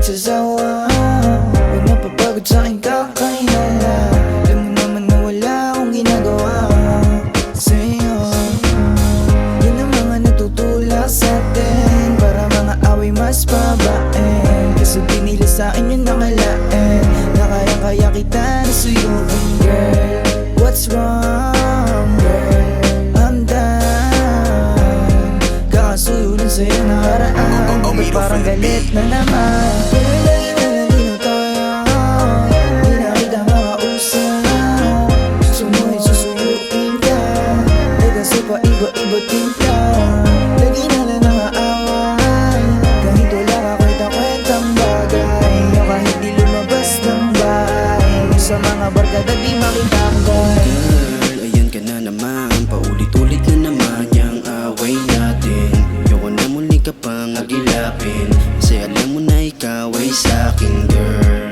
magsasawa. Huwag napapagod sa'king kakainala. Alam mo naman na wala akong ginagawa sa'yo. Yun ang mga natutulak sa'tin, para mga away mas babae. Kaso di nila sa'kin yun nakalain, na kaya kita nasuyuin. Girl, what's wrong? Girl, I'm done. Kakasuyulin sa'yo nakaraan, ba't parang galit na naman? Pero lagi na lang di na tayo, di na kita makausap. Sumuhin susuyuin ka, eh kasi pa iba-iba timpla. Lagi na lang nang-aaway, kahit wala ka kwenta-kwentang bagay, o kahit di lumabas ng bahay. Sa mga barkada di makitambay. Girl, ayan ka na naman, paulit-ulit na naman yung away natin. Ayoko na muli ka pang agilapin, kasi alam mo na ikaw ay sa'kin, girl.